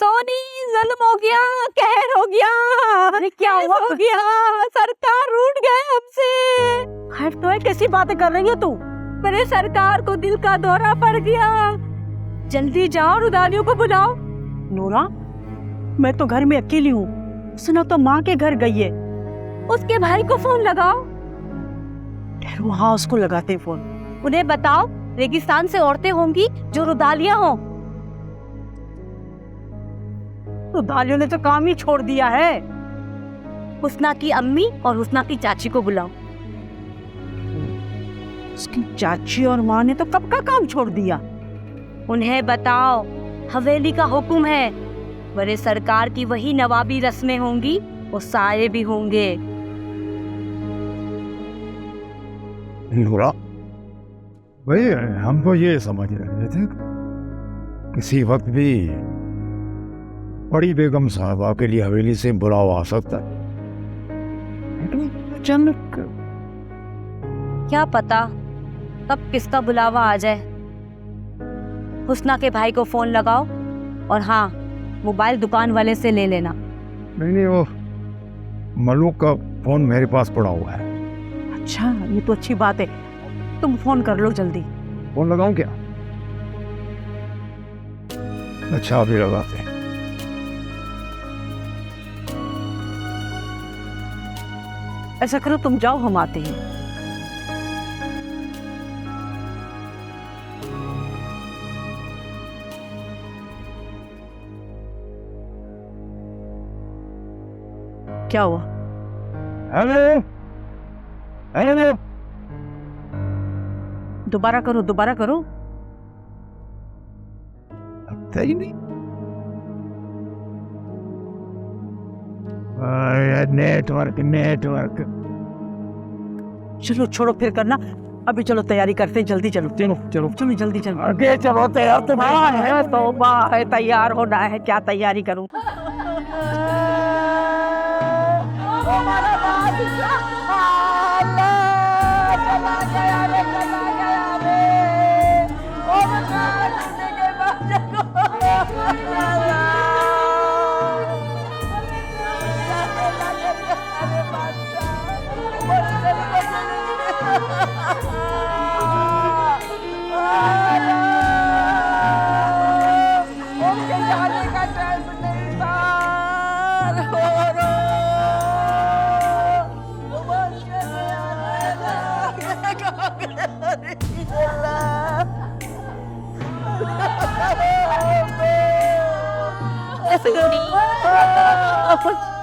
सोनी जुल्म हो गया, कहर हो गया। अरे क्या हुआ? हो गया, सरकार रूठ गए हमसे। खैर तो है, कैसी बातें कर रही हो तू? मेरे सरकार को दिल का दौरा पड़ गया। जल्दी जाओ, रुदालियों को बुलाओ। नूरा, मैं तो घर में अकेली हूँ। सुना तो माँ के घर गई है। उसके भाई को फोन लगाओ। ठहरो, हाँ उसको लगाते हैं फोन। उन्हें बताओ रेगिस्तान से औरतें होंगी जो रुदालियां हों। तो दालियों ने तो काम ही छोड़ दिया है। हुस्ना की अम्मी और हुस्ना की चाची को बुलाओ। उसकी चाची और माँ ने तो कब का काम छोड़ दिया। उन्हें बताओ हवेली का हुक्म है, बड़े सरकार की वही नवाबी रस्में होंगी, वो सारे भी होंगे। नूरा भाई, हम तो ये समझ रहे थे किसी वक्त भी बड़ी बेगम साहबा के लिए हवेली से बुलावा आ सकता है, लेकिन अचानक क्या पता कब किसका बुलावा आ जाए। हुस्ना के भाई को फोन लगाओ और हाँ, मोबाइल दुकान वाले से ले लेना। नहीं, वो मलूक का फोन मेरे पास पड़ा हुआ है। अच्छा, ये तो अच्छी बात है। तुम फोन कर लो जल्दी। फोन लगाऊं क्या? अच्छा, अभी लगाते हैं। ऐसा करो, तुम जाओ, हम आते हैं। क्या हुआ? हेलो हेलो, दोबारा करो, दोबारा करो। लगता ही नहीं। नेटवर्क। चलो छोड़ो, फिर करना। अभी चलो तैयारी करते हैं, जल्दी चलो। चलो चलो चलो जल्दी चलो। आगे चलो, तैयार तो हाँ है, तौबा है, तैयार होना है। क्या तैयारी करूं?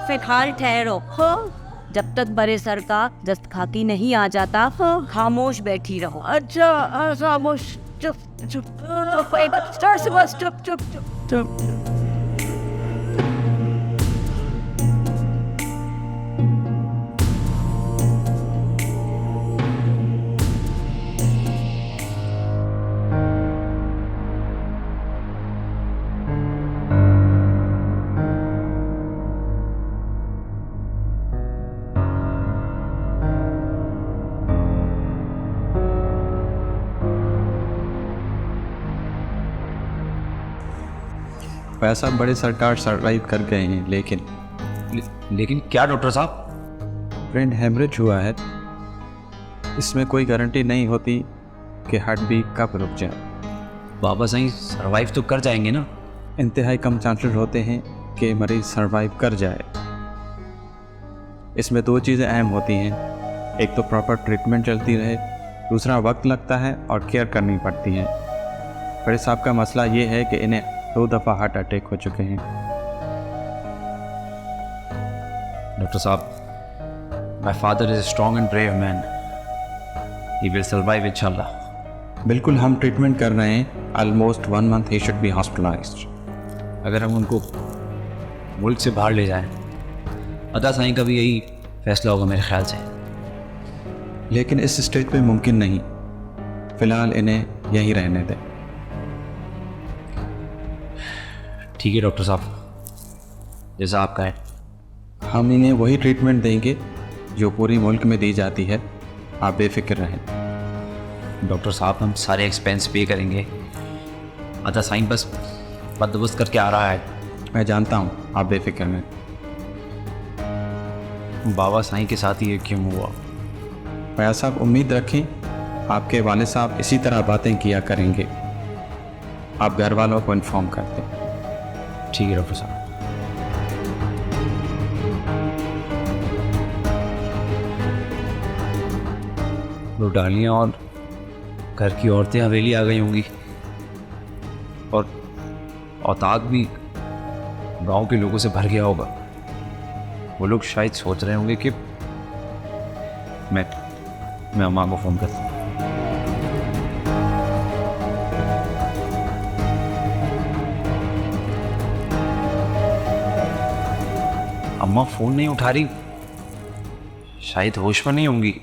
फिलहाल ठहरो। जब तक बड़े सरकार दस्त खाकी नहीं आ जाता, खामोश बैठी रहो। अच्छा, खामोश। चुप चुप चुप चुप चुप। पैसा बड़े सरकार सरवाइव कर गए हैं, लेकिन क्या डॉक्टर साहब? ब्रेन हेमरेज हुआ है। इसमें कोई गारंटी नहीं होती कि हार्ट बीट कब रुक जाए। बाबा सही सरवाइव तो कर जाएंगे ना? इंतहाई कम चांसेस होते हैं कि मरीज सरवाइव कर जाए। इसमें दो चीज़ें अहम होती हैं, एक तो प्रॉपर ट्रीटमेंट चलती रहे, दूसरा वक्त लगता है और केयर करनी पड़ती है। बड़े साहब का मसला ये है कि इन्हें 2 दफ़ा हार्ट अटैक हो चुके हैं। डॉक्टर साहब, my father is strong and brave man, he will survive इंशाल्लाह। बिल्कुल, हम ट्रीटमेंट कर रहे हैं। Almost 1 month he should be hospitalised. अगर हम उनको मुल्क से बाहर ले जाएं, अदा साईं का भी यही फैसला होगा मेरे ख्याल से। लेकिन इस स्टेज पे मुमकिन नहीं। फ़िलहाल इन्हें यहीं रहने दें। ठीक है डॉक्टर साहब, जैसा आपका है। हम इन्हें वही ट्रीटमेंट देंगे जो पूरी मुल्क में दी जाती है, आप बेफिक्र रहें। डॉक्टर साहब, हम सारे एक्सपेंस पे करेंगे। अदा साईं बस बंदोबस्त करके आ रहा है, मैं जानता हूँ, आप बेफिक्र में। बाबा साईं के साथ ये क्यों हुआ? भैया साहब उम्मीद रखें आपके वालिद साहब इसी तरह बातें किया करेंगे। आप घर वालों को इन्फॉर्म कर दें। ठीक है डॉक्टर साहब। लुटानियाँ और घर की औरतें हवेली आ गई होंगी और औताक भी गांव के लोगों से भर गया होगा। वो लोग शायद सोच रहे होंगे कि मैं अम्मा को फ़ोन करता हूँ। अम्मा फ़ोन नहीं उठा रही, शायद होश में नहीं होंगी।